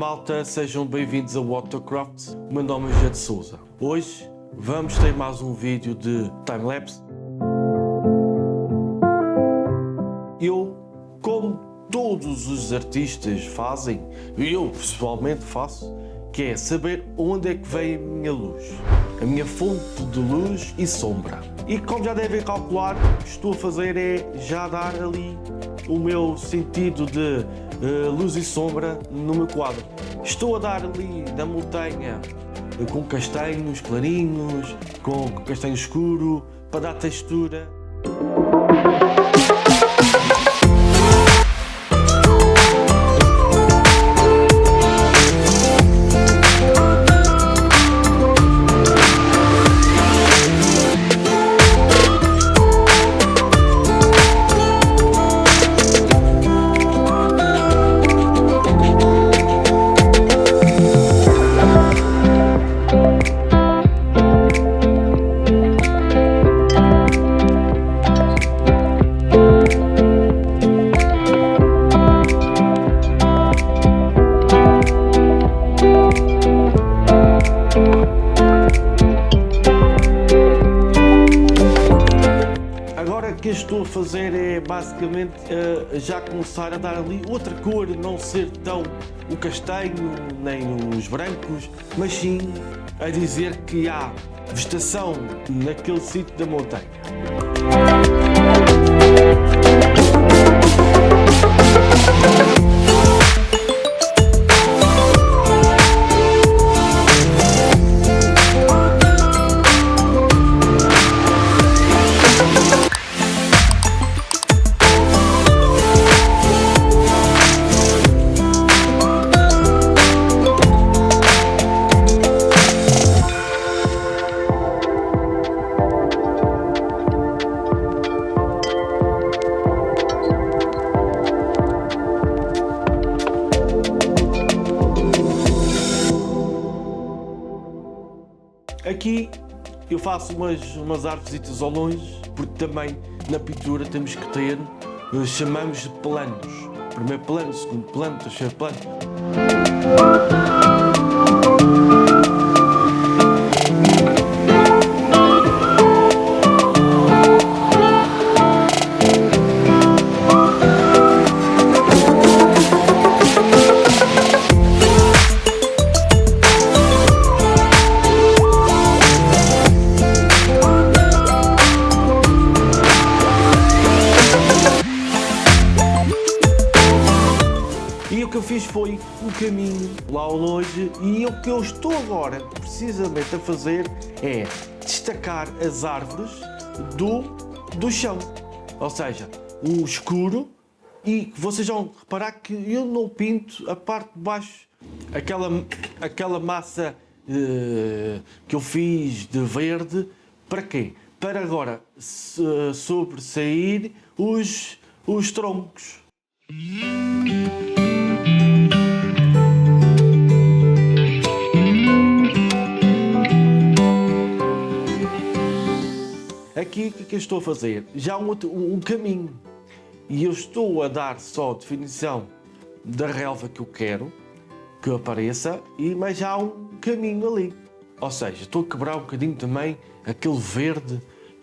malta, sejam bem-vindos a Watercraft. O meu nome é José de Souza. Hoje vamos ter mais um vídeo de time-lapse. Eu, como todos os artistas fazem, e eu pessoalmente faço, que é saber onde é que vem a minha luz, a minha fonte de luz e sombra. E como já devem calcular, o que estou a fazer é já dar ali o meu sentido de luz e sombra no meu quadro. Estou a dar ali na montanha com castanhos clarinhos, com castanho escuro, para dar textura. Agora o que eu estou a fazer é basicamente já começar a dar ali outra cor, não ser tão o castanho nem os brancos, mas sim a dizer que há vegetação naquele sítio da montanha. Aqui eu faço umas árvores ao longe, porque também na pintura temos que ter, chamamos de planos. Primeiro plano, segundo plano, terceiro plano. E o que eu fiz foi um caminho lá ao longe, e o que eu estou agora precisamente a fazer é destacar as árvores do chão, ou seja, o escuro, e vocês vão reparar que eu não pinto a parte de baixo, aquela massa que eu fiz de verde. Para quê? Para agora sobressair os troncos. Aqui o que eu estou a fazer? Já um caminho, e eu estou a dar só a definição da relva que eu quero que apareça, mas já há um caminho ali. Ou seja, estou a quebrar um bocadinho também aquele verde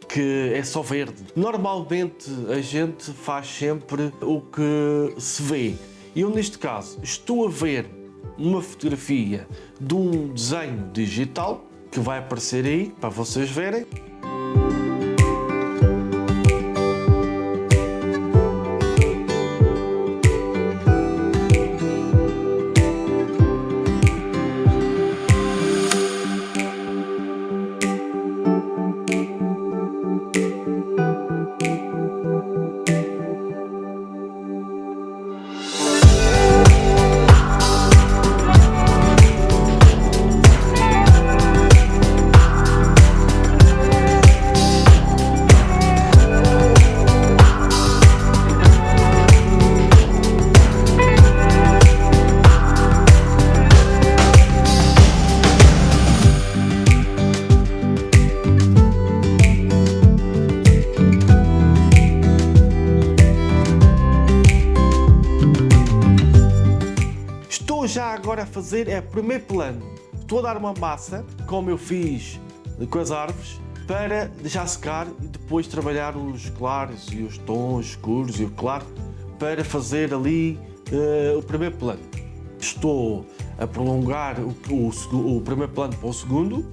que é só verde. Normalmente a gente faz sempre o que se vê. Eu neste caso estou a ver uma fotografia de um desenho digital que vai aparecer aí para vocês verem. fazer é primeiro plano. Estou a dar uma massa, como eu fiz com as árvores, para deixar secar e depois trabalhar os claros e os tons escuros e o claro para fazer ali o primeiro plano. Estou a prolongar o primeiro plano para o segundo,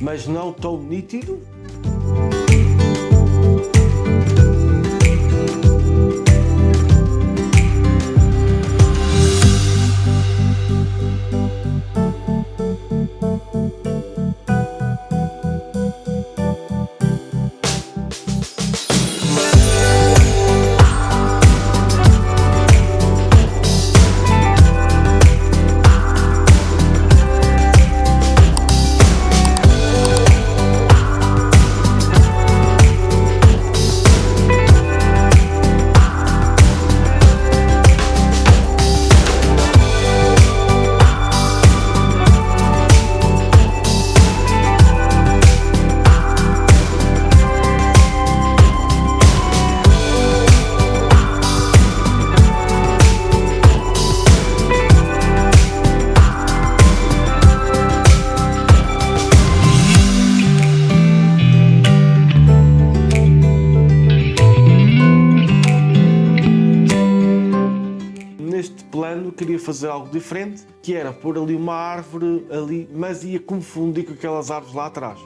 mas não tão nítido. Neste plano queria fazer algo diferente, que era pôr ali uma árvore ali, mas ia confundir com aquelas árvores lá atrás.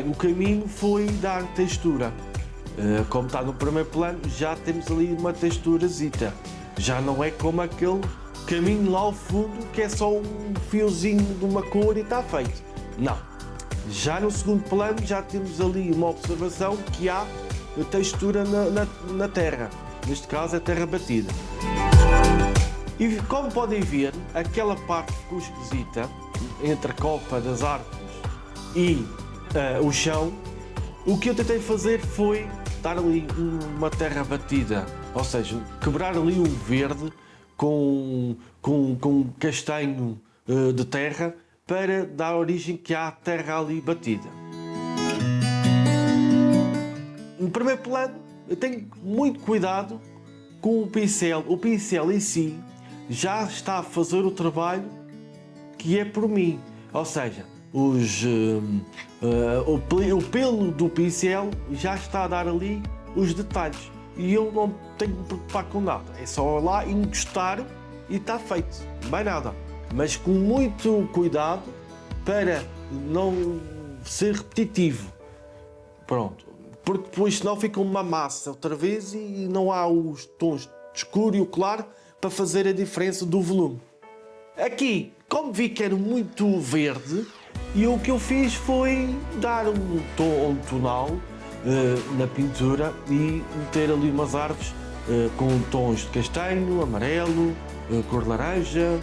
O caminho foi dar textura. Como está no primeiro plano, já temos ali uma texturazita. Já não é como aquele caminho lá ao fundo que é só um fiozinho de uma cor e está feito. Não. Já no segundo plano já temos ali uma observação que há textura na terra. Neste caso, a terra batida. E como podem ver, aquela parte ficou esquisita entre a copa das árvores e o chão. O que eu tentei fazer foi dar ali uma terra batida, ou seja, quebrar ali um verde com castanho de terra para dar origem que há terra ali batida. No primeiro plano, eu tenho muito cuidado com o pincel. O pincel em si já está a fazer o trabalho que é por mim, ou seja, o pelo do pincel já está a dar ali os detalhes e eu não tenho que me preocupar com nada, é só lá encostar e está feito, mais nada, mas com muito cuidado para não ser repetitivo, pronto, porque depois senão fica uma massa outra vez e não há os tons escuro e o claro para fazer a diferença do volume. Aqui, como vi que era muito verde, e o que eu fiz foi dar um tonal na pintura e meter ali umas árvores com tons de castanho, amarelo, cor laranja.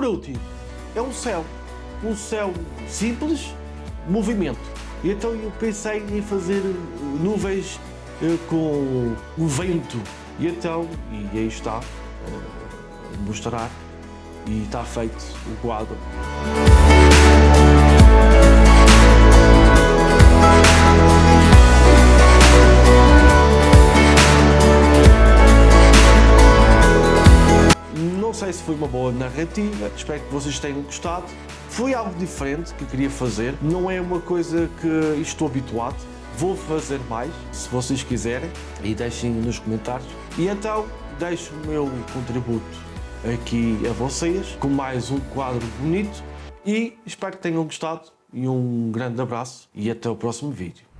por último, é um céu simples, movimento. E então eu pensei em fazer nuvens com o vento. E então, e aí está, mostrar, e está feito o quadro. Não sei se foi uma boa narrativa, espero que vocês tenham gostado. Foi algo diferente que eu queria fazer, não é uma coisa que estou habituado. Vou fazer mais, se vocês quiserem, e deixem nos comentários. E então, deixo o meu contributo aqui a vocês, com mais um quadro bonito, e espero que tenham gostado. E um grande abraço, e até o próximo vídeo.